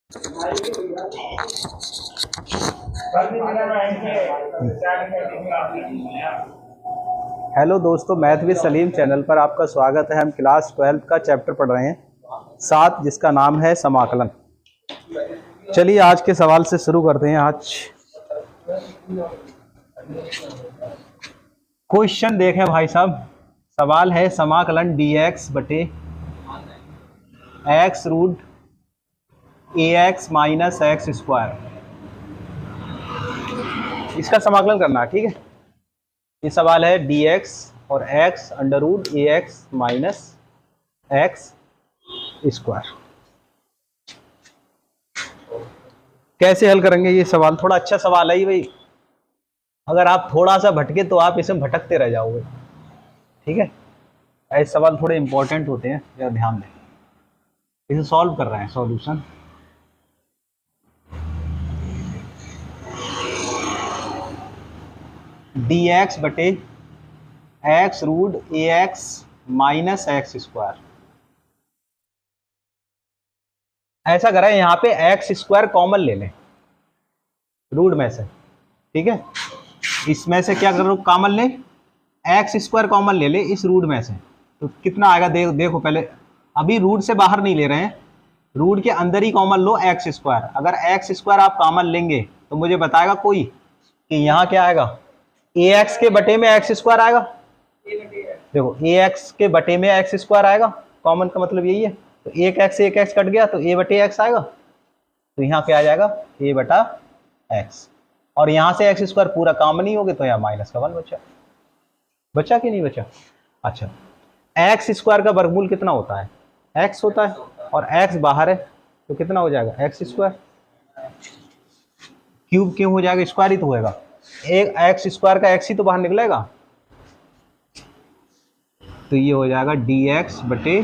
Hello दोस्तों, math with Salim channel पर आपका स्वागत है। हम क्लास 12 का चैप्टर पढ़ रहे हैं 7, जिसका नाम है समाकलन। चलिए आज के सवाल से शुरू करते हैं। आज क्वेश्चन देखें भाई साहब। सवाल है समाकलन dx बटे x root ax minus x square, इसका समाकलन करना है। ठीक है, ये सवाल है dx और x under root ax minus x square. कैसे हल करेंगे ये सवाल? थोड़ा अच्छा सवाल है भाई। अगर आप थोड़ा सा भटके तो आप इसमें भटकते रह जाओगे। ठीक है, ऐसे सवाल थोड़े इंपॉर्टेंट होते हैं, यार ध्यान दें। इसे सॉल्व कर रहे हैं। सॉल्यूशन dx बटे x root ax minus x square. ऐसा करें, यहाँ पे एक्स स्क्वायर कॉमन ले लें रूट में से। ठीक है, इसमें से क्या करो, कॉमन ले, एक्स स्क्वायर कॉमन ले ले इस रूट में से। तो कितना आएगा देखो पहले। अभी रूट से बाहर नहीं ले रहे हैं, रूट के अंदर ही कॉमन लो एक्स स्क्वायर। अगर एक्स स्क्वायर आप कॉमन लेंगे तो मुझे बताएगा कोई कि यहाँ क्या आएगा, ax के बटे में एक्स स्क्वायर आएगा। देखो ax के बटे में एक्स स्क्वायर आएगा, कॉमन का मतलब यही है। तो एक एक्स कट गया तो a बटे एक्स आएगा। तो यहाँ क्या आ जाएगा, a बटा एक्स। और यहाँ से एक्स स्क्वायर पूरा कॉमन ही हो गया, तो यहाँ माइनस का 1 बचा कि नहीं बचा? अच्छा, एक्स स्क्वायर का वर्गमूल कितना होता है? एक्स होता है, और एक्स बाहर है तो कितना हो जाएगा, एक्स स्क्वायर। क्यूब क्यों हो जाएगा, स्क्वायर ही तो होएगा। एक एक्स स्क्वायर का एक्स ही तो बाहर निकलेगा। तो ये हो जाएगा dx बटे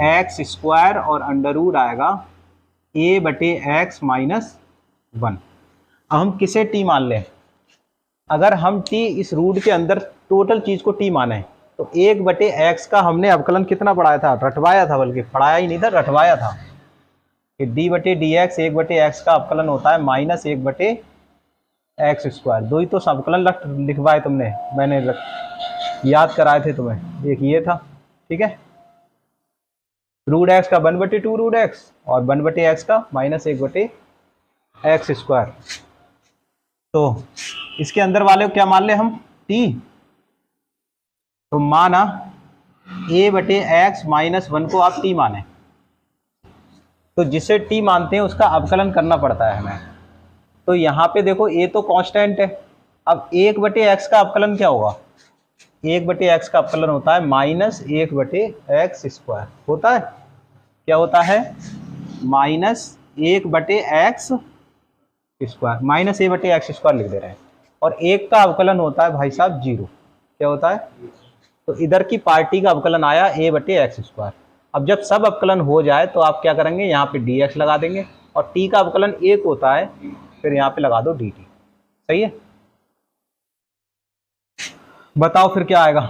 एक्स स्क्वायर और अंडर रूट आएगा a बटे एक्स माइनस 1। अब हम किसे t मान लें? अगर हम t इस रूट के अंदर टोटल चीज को t माने तो 1 बटे एक्स का हमने अवकलन कितना पढ़ाया था, रटवाया था, बल्कि पढ़ाया ही नहीं था, रटवाया था कि d बटे डी एक्स 1 बटे एक्स का अवकलन होता है माइनस 1 बटे एक्स स्क्वायर। दो ही तो अवकलन लिखवाए तुमने, मैंने याद कराए थे तुम्हें। एक ये था, ठीक है, रूट एक्स का 1 बटे 2 रूट एक्स और 1 बटे एक्स का माइनस 1 बटे एक्स स्क्वायर। तो इसके अंदर वाले को क्या मान ले हम, t। तो माना a बटे एक्स माइनस 1 को आप t माने, तो जिसे t मानते हैं उसका अवकलन करना पड़ता है हमें। तो यहाँ पे देखो a तो कांस्टेंट है। अब 1 बटे एक्स का अवकलन क्या होगा, 1 बटे एक्स का अवकलन होता है माइनस 1 बटे एक्स स्क्वायर। होता है, क्या होता है, माइनस 1 बटे एक्स स्क्वायर। माइनस a बटे एक्स स्क्वायर लिख दे रहे हैं। और 1 का अवकलन होता है भाई साहब 0। क्या होता है, तो इधर की पार्टी का अवकलन आया a बटे एक्स स्क्वायर। अब जब सब अवकलन हो जाए तो आप क्या करेंगे, यहाँ पे dx लगा देंगे, और t का अवकलन 1 होता है, फिर यहाँ पे लगा दो dt। सही है, बताओ फिर क्या आएगा।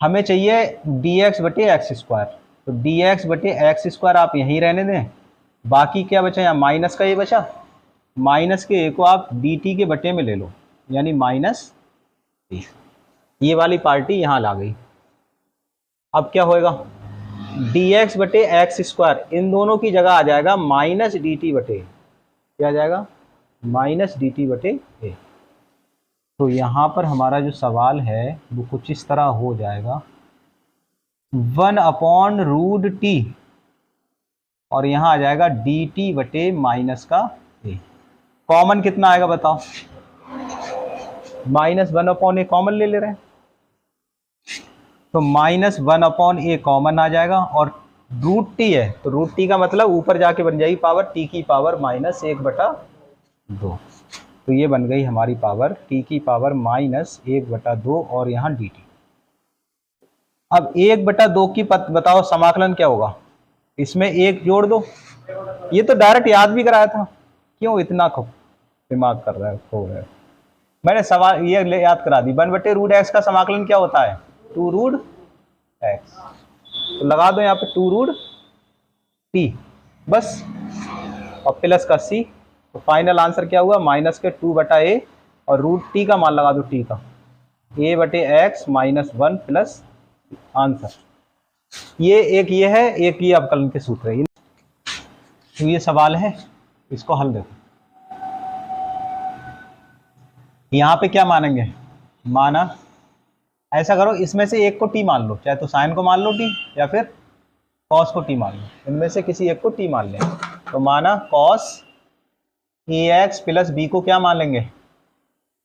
हमें चाहिए dx बटे एक्स स्क्वायर, तो dx बटे एक्स स्क्वायर आप यहीं रहने दें। बाकी क्या बचा, यहाँ माइनस का ये बचा, माइनस के a को आप dt के बटे में ले लो, यानी माइनस। ये वाली पार्टी यहाँ ला गई। अब क्या होएगा, dx बटे एक्स स्क्वायर, इन दोनों की जगह आ जाएगा माइनस dt बटे, क्या आ जाएगा, माइनस dt बटे a। तो यहाँ पर हमारा जो सवाल है वो कुछ इस तरह हो जाएगा, 1 अपॉन रूट t, और यहाँ आ जाएगा dt बटे माइनस का a। कॉमन कितना आएगा बताओ, माइनस 1 अपॉन a कॉमन ले रहे हैं, तो माइनस 1 अपॉन a कॉमन आ जाएगा। और रूट t है तो रूट t का मतलब ऊपर जाके बन जाएगी पावर t की पावर माइनस 1 बटा 2। तो ये बन गई हमारी पावर t की पावर माइनस 1 बटा 2, और यहाँ dt। अब 1 बटा 2 की बताओ समाकलन क्या होगा, इसमें 1 जोड़ दो। ये तो डायरेक्ट याद भी कराया था, क्यों इतना दिमाग कर रहा है, खो रहा है। मैंने सवाल ये याद करा दी। 1 बटे रूट एक्स का समाकलन क्या होता है, 2 रूट एक्स। तो लगा दो यहाँ पे 2 रूट t, बस और प्लस का सी, तो फाइनल आंसर क्या हुआ, माइनस के 2/a और रूट टी का मान लगा दो, टी का a/x -1 प्लस आंसर। ये एक ये है, एक ये अवकलन के सूत्र है। तो ये सवाल है, इसको हल देखो। यहाँ पे क्या मानेंगे, माना ऐसा करो, इसमें से एक को टी मान लो, चाहे तो साइन को मान लो टी या फिर कॉस को टी मान लो, इनमें से किसी एक को टी मान लें। तो माना कॉस ax प्लस बी को क्या मान लेंगे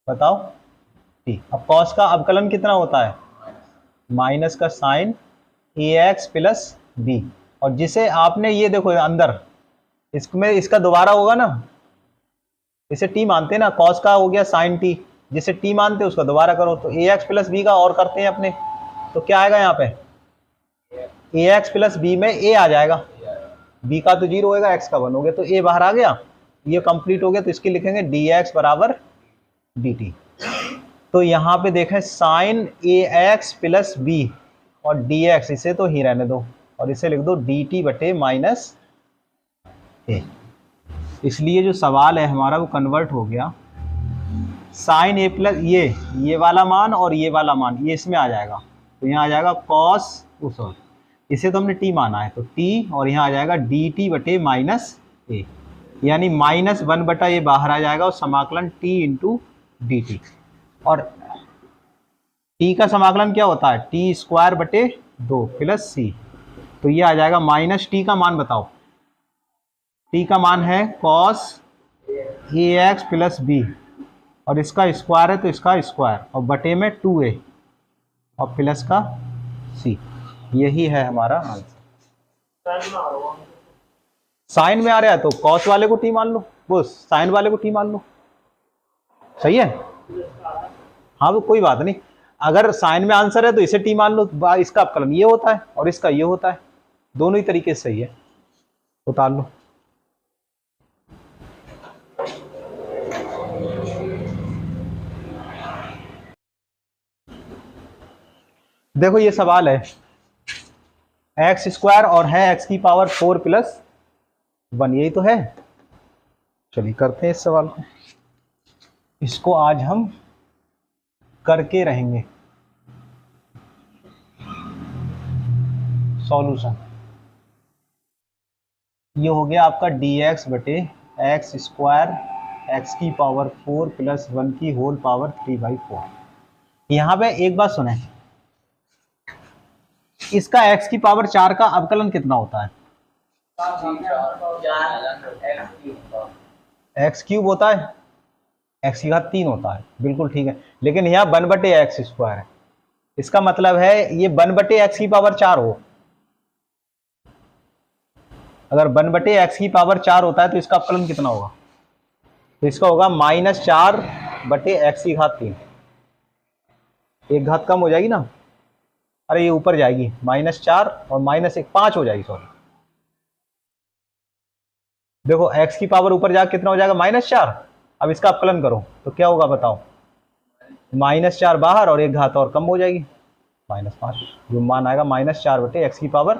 बताओ, टी। अब कॉस का अवकलन कितना होता है, माइनस का साइन ax प्लस बी, और जिसे आपने ये देखो अंदर इसमें इसका दोबारा होगा ना, इसे टी मानते हैं ना, कॉस का हो गया साइन टी, जिसे टी मानते हैं उसका दोबारा करो, तो ax प्लस बी का और करते हैं अपने, तो क्या आएगा यहाँ पे, ax प्लस बी में a आ जाएगा, b का तो 0 होएगा, x का 1 हो गया, तो a बाहर आ गया, ये कंप्लीट हो गया। तो इसके लिखेंगे dx बराबर dt। तो यहाँ पे देखें साइन ax प्लस बी और dx, इसे तो ही रहने दो और इसे लिख दो dt बटे माइनस a। इसलिए जो सवाल है हमारा वो कन्वर्ट हो गया, साइन a प्लस ये वाला मान और ये वाला मान ये इसमें आ जाएगा, तो यहाँ आ जाएगा कॉस, सॉरी इसे तो हमने t माना है तो t, और यहाँ आ जाएगा dt बटे माइनस a, यानी -1/a बाहर आ जाएगा और समाकलन t इंटू डी टी। और t का समाकलन क्या होता है, t² बटे 2 प्लस c, तो ये आ जाएगा माइनस t का मान बताओ, t का मान है cos ax प्लस b और इसका स्क्वायर है तो इसका स्क्वायर और बटे में 2a और प्लस का c, यही है हमारा आंसर। साइन में आ रहा है तो कॉस वाले को टी मान लो, वो साइन वाले को टी मान लो, सही है। हाँ वो कोई बात नहीं, अगर साइन में आंसर है तो इसे टी मान लो, इसका अवकलन ये होता है और इसका ये होता है, दोनों ही तरीके से सही है, उतार लो। देखो ये सवाल है x² और है x की पावर 4 प्लस 1, यही तो है। चलिए करते हैं इस सवाल को, इसको आज हम करके रहेंगे सॉल्यूशन। ये हो गया आपका dx बटे x² x की पावर 4 प्लस 1 की होल पावर 3/4। यहाँ पे एक बात सुने, इसका x की पावर 4 का अवकलन कितना होता है, x³ होता है, x की घात 3 होता है, बिल्कुल ठीक है। लेकिन यहाँ 1/x² है, इसका मतलब है ये 1/x की पावर 4 हो, अगर 1/x की पावर 4 होता है तो इसका अवकलन कितना होगा, तो इसका होगा -4/x की घात 3, एक घात कम हो जाएगी ना, अरे ये ऊपर जाएगी, -4 और -1 5 हो जाएगी, सॉरी। देखो x की पावर ऊपर जाकर कितना हो जाएगा, -4। अब इसका अवकलन करो तो क्या होगा बताओ, -4 बाहर और एक घात और कम हो जाएगी, -5, जो मान आएगा -4/x की पावर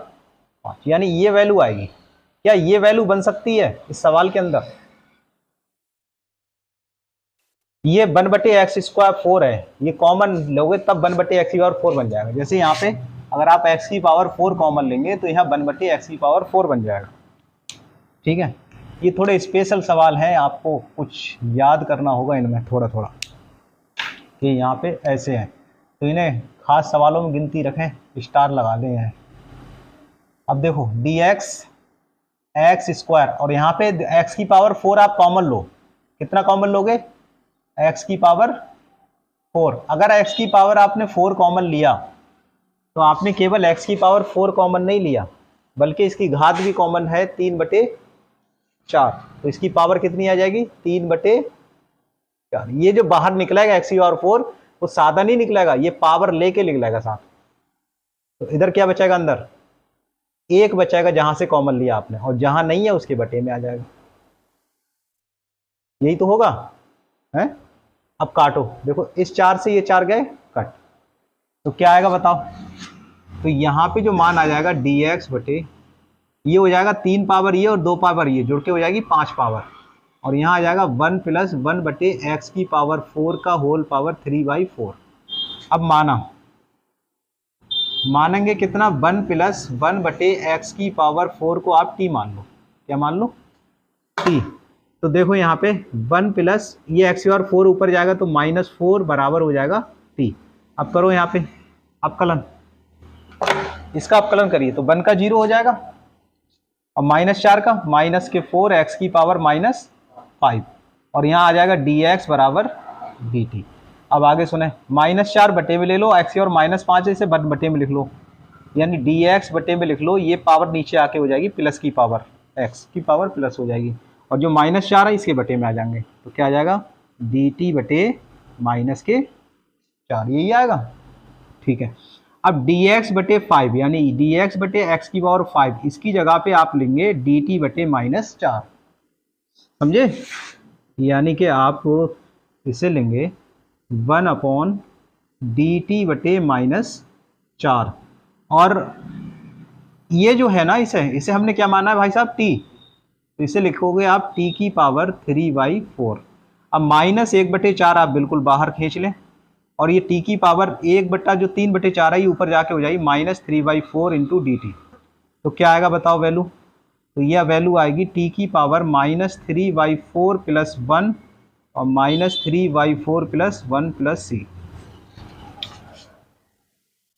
5, यानी ये वैल्यू आएगी। क्या ये वैल्यू बन सकती है इस सवाल के अंदर, ये 1/x² 4 है, ये कॉमन लोगे तब 1/x की पावर 4 बन जाएगा। जैसे यहाँ पे अगर आप x की पावर 4 कॉमन लेंगे तो यहाँ 1/x की पावर 4 बन जाएगा, ठीक है। ये थोड़े स्पेशल सवाल हैं, आपको कुछ याद करना होगा इनमें थोड़ा थोड़ा, कि यहाँ पे ऐसे हैं, तो इन्हें खास सवालों में गिनती रखें, स्टार लगा दें हैं। अब देखो dx x² और यहाँ पे x की पावर 4 आप कॉमन लो, कितना कॉमन लोगे, x की पावर 4। अगर x की पावर आपने 4 कॉमन लिया तो आपने केवल x की पावर 4 कॉमन नहीं लिया, बल्कि इसकी घात भी कॉमन है 3/4, तो इसकी पावर कितनी आ जाएगी, 3/4। ये जो बाहर निकलेगा x की पावर 4 वो सादा नहीं निकलेगा, ये पावर लेके निकलेगा साथ, तो इधर क्या बचेगा, अंदर 1 बचेगा जहां से कॉमन लिया आपने, और जहां नहीं है उसके बटे में आ जाएगा, यही तो होगा है। अब काटो, देखो इस 4 से ये 4 गए कट, तो क्या आएगा बताओ, तो यहाँ पे जो मान आ जाएगा dx बटे ये हो जाएगा 3 पावर ये और 2 पावर ये जुड़ के हो जाएगी 5 पावर, और यहाँ आ जाएगा 1 प्लस 1 बटे एक्स की पावर 4 का होल पावर 3/4। अब मानेंगे कितना, 1 प्लस 1 बटे एक्स की पावर 4 को आप टी मान लो। क्या मान लो, टी। तो देखो यहाँ पे 1 प्लस ये एक्स की पावर 4 ऊपर जाएगा तो -4 बराबर हो जाएगा टी। अब करो यहाँ पे अपकलन, इसका अपकलन करिए तो 1 का 0 हो जाएगा और -4 का माइनस के 4 एक्स की पावर -5, और यहाँ आ जाएगा dx बराबर dt। अब आगे सुने, -4 बटे में ले लो, एक्स की और -5 इसे बटे में लिख लो, यानी dx बटे में लिख लो, ये पावर नीचे आके हो जाएगी प्लस की पावर, x की पावर प्लस हो जाएगी, और जो -4 है इसके बटे में आ जाएंगे, तो क्या आ जाएगा dt बटे -4, यही आएगा। ठीक है, अब dx बटे 5 यानी dx बटे x की पावर 5, इसकी जगह पे आप लेंगे dt बटे -4, समझे, यानी कि आप इसे लेंगे 1/dt बटे -4, और ये जो है ना इसे हमने क्या माना है भाई साहब, t, तो इसे लिखोगे आप t की पावर 3/4। अब -1/4 आप बिल्कुल बाहर खींच लें, और ये t की पावर 1/3/4 है, ऊपर जाके हो जाएगी -3/4 इंटू dt। तो क्या आएगा बताओ वैल्यू, तो यह वैल्यू आएगी t की पावर -3/4 प्लस 1 और -3/4 प्लस 1 प्लस c।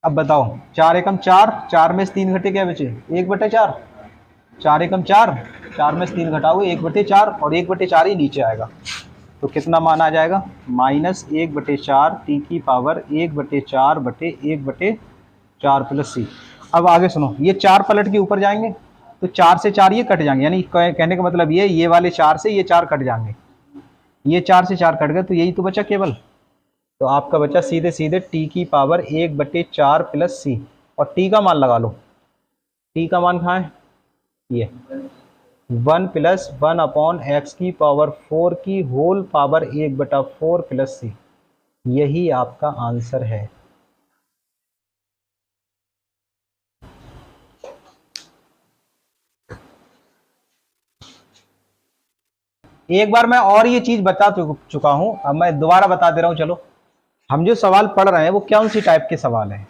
अब बताओ 4 एकम 4, 4 में से 3 घटे क्या बचे, 1/4, 4 एकम 4, 4 में से 3 घटाओगे 1/4, और 1/4 ही नीचे आएगा, तो कितना मान आ जाएगा, -1/4 टी की पावर 1/4 बटे 1/4 प्लस सी। अब आगे सुनो, ये 4 पलट के ऊपर जाएंगे तो 4 से 4 ये कट जाएंगे, यानी कहने का मतलब ये वाले 4 से ये 4 कट जाएंगे, ये 4 से 4 कट गए, तो यही तो बचा केवल, तो आपका बचा सीधे सीधे टी की पावर 1/4 प्लस सी, और टी का मान लगा लो, टी का मान कहाँ है, ये 1 प्लस 1/x की पावर 4 की होल पावर 1/4 प्लस सी, यही आपका आंसर है। एक बार मैं और ये चीज बता चुका हूं, अब मैं दोबारा बता दे रहा हूं। चलो, हम जो सवाल पढ़ रहे हैं वो कौन सी टाइप के सवाल है,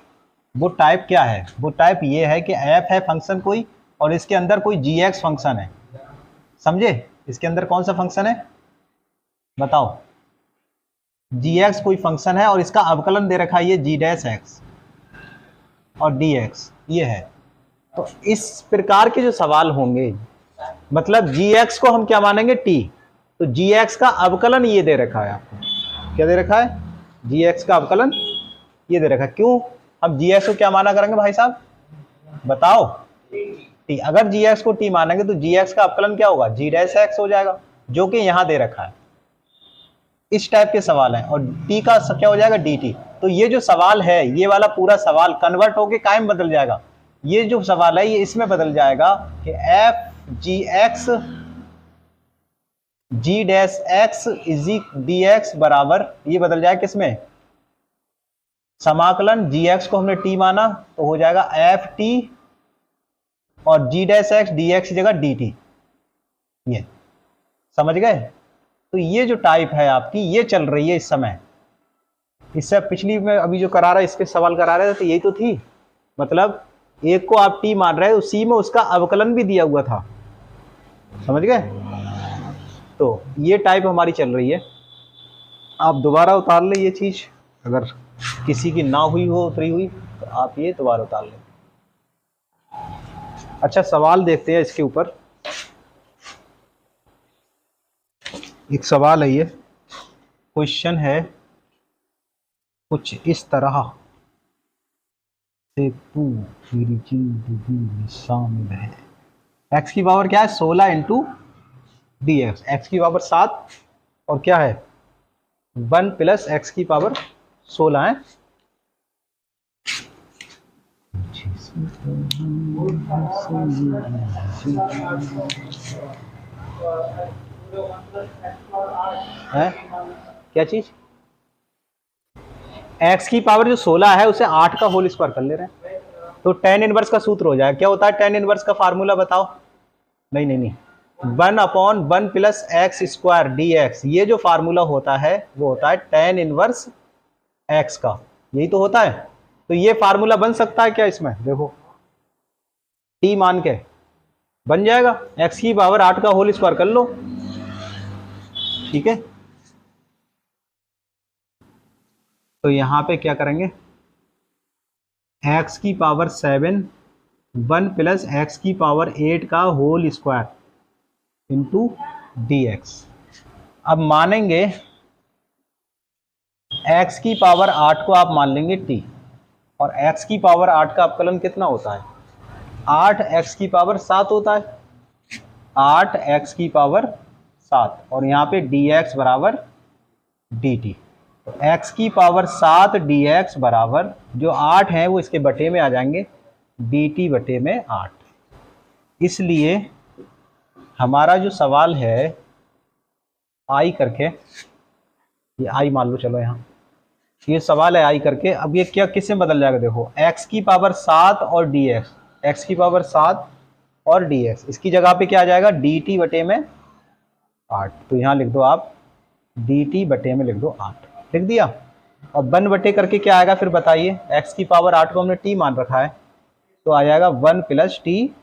वो टाइप क्या है, वो टाइप ये है कि एफ है फंक्शन कोई, और इसके अंदर कोई gx फंक्शन है, समझे, इसके अंदर कौन सा फंक्शन है बताओ, gx कोई फंक्शन है, और इसका अवकलन दे रखा है ये g' और dx ये है। तो इस प्रकार के जो सवाल होंगे, मतलब gx को हम क्या मानेंगे t, तो gx का अवकलन ये दे रखा है आपको, क्या दे रखा है, gx का अवकलन ये दे रखा है। क्यों हम gx को क्या माना करेंगे भाई साहब बताओ, t। अगर gx को t मानेंगे तो gx का अवकलन क्या होगा, g' हो जाएगा, जो कि यहां दे रखा है। इस टाइप के सवाल हैं, और t का क्या हो जाएगा dt। तो ये जो सवाल है, ये वाला पूरा सवाल कन्वर्ट होके कायम बदल जाएगा, ये जो सवाल है ये इसमें बदल जाएगा कि f gx g' easy dx बराबर, ये बदल जाएगा किसमें, समाकलन gx को हमने t माना तो हो जाएगा ft, और g' dx की जगह dt, ये समझ गए। तो ये जो टाइप है आपकी ये चल रही है इस समय, इससे पिछली में अभी जो करा रहा है इसके सवाल करा रहे थे तो यही तो थी, मतलब एक को आप t मान रहे हैं, उसी में उसका अवकलन भी दिया हुआ था, समझ गए। तो ये टाइप हमारी चल रही है, आप दोबारा उतार ले ये चीज, अगर किसी की ना हुई हो उतरी हुई तो आप ये दोबारा उतार लें। अच्छा, सवाल देखते हैं इसके ऊपर। एक सवाल है, ये क्वेश्चन है कुछ इस तरह से, तू शामिल है, एक्स की पावर क्या है 16 इंटू dx, एक्स की पावर 7 और क्या है 1 प्लस एक्स की पावर 16 है। है क्या चीज, एक्स की पावर जो 16 है उसे 8 का होल स्क्वायर कर ले रहे हैं, तो tan इनवर्स का सूत्र हो जाएगा, क्या होता है tan इनवर्स का फार्मूला बताओ? नहीं नहीं नहीं, 1/1 plus x square D x, ये जो फार्मूला होता है वो होता है tan इनवर्स x का, यही तो होता है। तो ये फार्मूला बन सकता है क्या इसमें? देखो t मान के बन जाएगा, x की पावर 8 का होल स्क्वायर कर लो, ठीक है। तो यहां पे क्या करेंगे, x की पावर 7 1 प्लस एक्स की पावर 8 का whole square into d x. अब मानेंगे x की पावर 8 को आप मान लेंगे t, और x की पावर 8 का अपकलन कितना होता है? 8 x की पावर 7 होता है, 8 x की पावर 7, और यहाँ पे dx बराबर dt। तो x की पावर 7 dx बराबर जो 8 है वो इसके बटे में आ जाएंगे, dt बटे में 8। इसलिए हमारा जो सवाल है आई करके, ये आई मान लो, चलो यहाँ ये सवाल है आई करके, अब ये क्या किस में बदल जाएगा? देखो x की पावर 7 और dx, x की पावर 7 और dx, इसकी जगह पे क्या आ जाएगा? dt बटे में 8। तो यहाँ लिख दो आप dt बटे में लिख दो 8, लिख दिया। और 1 बटे करके क्या आएगा फिर बताइए? x की पावर 8 को हमने t मान रखा है, तो आ जाएगा 1 प्लस टी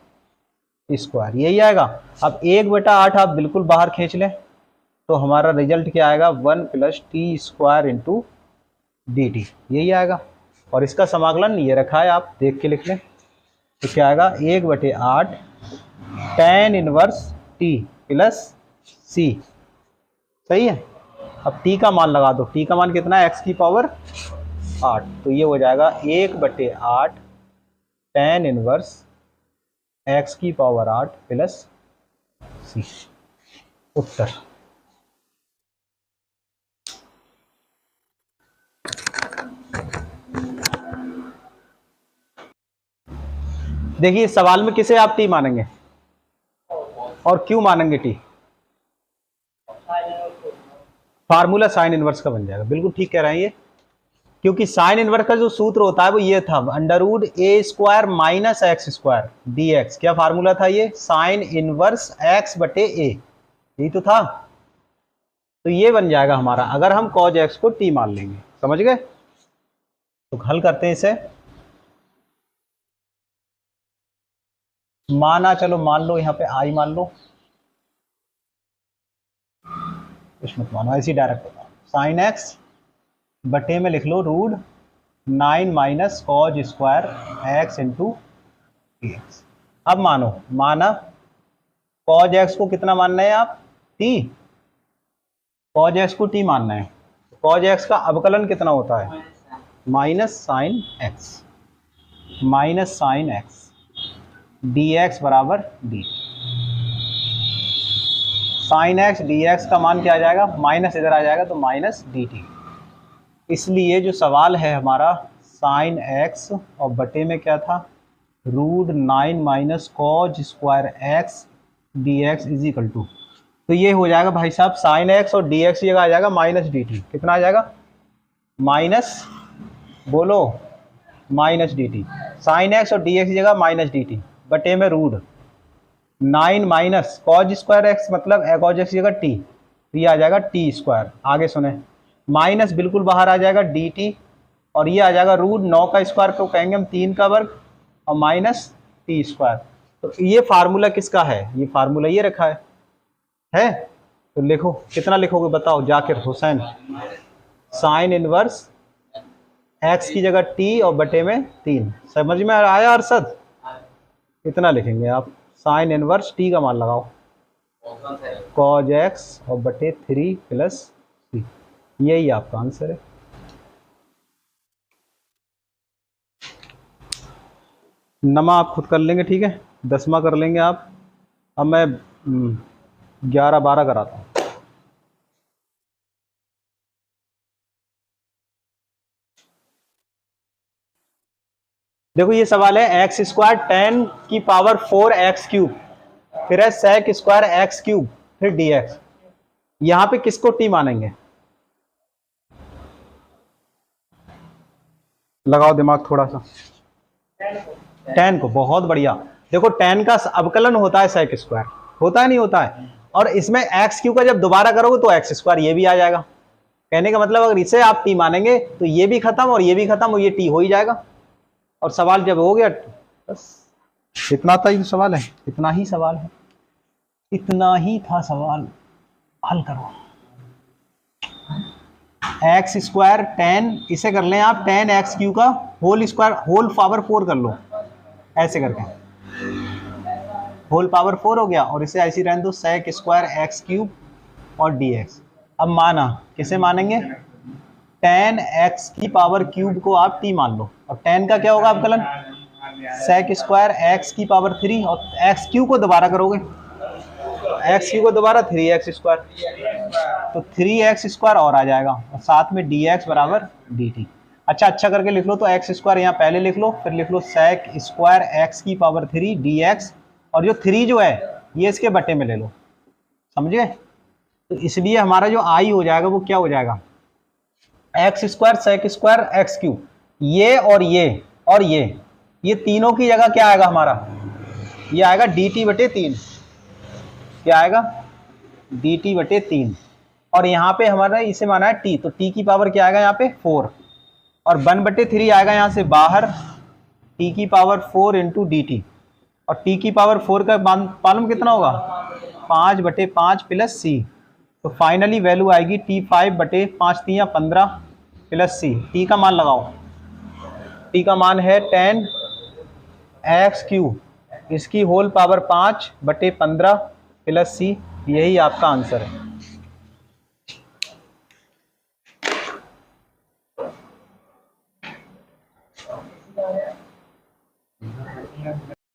स्क्वायर, यही आएगा। अब 1/8 आप बिल्कुल बाहर खींच लें तो हमारा रिजल्ट क्या आएगा? 1 plus T square into D T, यही आएगा। और इसका समाकलन ये रखा है, आप देख के लिख लें। तो क्या आएगा? 1/8 tan इनवर्स टी प्लस सी, सही है। अब t का मान लगा दो, t का मान कितना है? x की पावर 8, तो ये हो जाएगा 1/8 tan इनवर्स x की पावर 8 प्लस सी, उत्तर। देखिए इस सवाल में किसे आप t मानेंगे और क्यों मानेंगे t? फार्मूला साइन इनवर्स का बन जाएगा, बिल्कुल ठीक कह रहे हैं ये, क्योंकि साइन इनवर्स का जो सूत्र होता है वो ये था, √a² minus x square D x. क्या फार्मूला था ये? साइन इनवर्स x बटे a, यही तो था। तो ये बन जाएगा हमारा, अगर हम cos x को t मान लेंगे, समझ गए? तो हल करते हैं इसे। माना, चलो मान लो यहाँ पे आई मान लो, कुछ मत मानो, ऐसे डायरेक्ट होता है। साइन एक्स बटे में लिख लो √9 minus cos square x into x. अब मानो, माना कॉज एक्स को कितना मानना है आप? t। कॉज एक्स को t मानना है, कॉज एक्स का अवकलन कितना होता है? Minus sine x, minus sine x d x बराबर d. Sine x d x का मान क्या आ जाएगा? माइनस इधर आ जाएगा तो माइनस डी टी। इसलिए जो सवाल है हमारा साइन एक्स और बटे में क्या था? √9 minus cos square x d x is equal to, तो ये हो जाएगा भाई साहब साइन एक्स और डी एक्स की जगह आ जाएगा माइनस डी टी। कितना आ जाएगा? माइनस, बोलो, minus D T. Sign x और डी एक्स की जगह माइनस डी टी बटे में √9 माइनस कॉज स्क्वायर एक्स, मतलब कॉज एक्स की जगह टी, तो ये आ जाएगा टी स्क्वायर। आगे सुने, माइनस बिल्कुल बाहर आ जाएगा डी टी, और ये आ जाएगा √9 का स्क्वायर को कहेंगे हम 3 का वर्ग, और माइनस टी स्क्वायर। तो ये फार्मूला किसका है? ये फार्मूला ये रखा है? तो लिखो, कितना लिखोगे बताओ Zakir Hussain? Sine inverse x की जगह टी और बटे में 3, समझ में आया अरशद? कितना लिखेंगे आप? साइन इनवर्स टी का मान लगाओ, कॉज एक्स और बटे 3 प्लस सी, यही आपका आंसर है। नमा आप खुद कर लेंगे, ठीक है, 10वां कर लेंगे आप। अब मैं 11-12 कराता हूँ। देखो ये सवाल है एक्स स्क्वायर 10 की पावर 4 एक्स क्यूब, फिर है सेक स्क्वायर एक्स क्यूब, फिर डी एक्स। यहां पे किसको टी मानेंगे? लगाओ दिमाग थोड़ा सा। 10 को, बहुत बढ़िया। देखो 10 का अवकलन होता है sec स्क्वायर, होता है नहीं होता है, और इसमें एक्स क्यू का जब दोबारा करोगे तो एक्स स्क्वायर ये भी आ जाएगा। कहने का मतलब अगर इसे आप टी मानेंगे तो ये भी खत्म और ये भी खत्म और ये टी हो ही जाएगा। और सवाल जब हो गया बस इतना था ही सवाल है, इतना ही सवाल है, इतना ही था सवाल। हल करो। एक्स स्क्वायर 10, इसे कर लें आप 10 एक्स क्यू का होल स्क्वायर होल पावर 4 कर लो, ऐसे करके होल पावर 4 हो गया, और इसे ऐसी रहने दो sec स्क्वायर एक्स क्यूब और dx। अब माना, किसे मानेंगे? 10 एक्स की पावर क्यूब को आप t मान लो, और 10 का क्या होगा अवकलन? sec स्क्वायर एक्स की पावर 3, और एक्स क्यू को दोबारा करोगे, एक्स क्यू को दोबारा 3x स्क्वायर, तो 3x स्क्वायर और आ जाएगा, और साथ में dx बराबर dt। अच्छा करके लिख लो, तो एक्स स्क्वायर यहाँ पहले लिख लो, फिर लिख लो sec स्क्वायर एक्स की पावर 3 dx, और जो 3 जो है ये इसके बटे में ले लो, समझे? तो इसलिए हमारा जो आई हो जाएगा वो क्या हो जाएगा? X square sec square x cube, ये और ये तीनों की जगह क्या आएगा हमारा? ये आएगा dt बटे 3, क्या आएगा? dt बटे 3, और यहाँ पे हमारा इसे माना है t, तो t की पावर क्या आएगा यहाँ पे? 4, और 1 बटे 3 आएगा यहाँ से बाहर, t की पावर 4 इंटू डी टी, और t की पावर 4 का मालूम कितना होगा? 5 बटे 5 प्लस c, तो फाइनली वैल्यू आएगी t5 बटे 5 3 15 प्लस c। t का मान लगाओ, t का मान है 10 एक्स क्यूब, इसकी होल पावर 5 बटे 15 प्लस c, यही आपका आंसर है।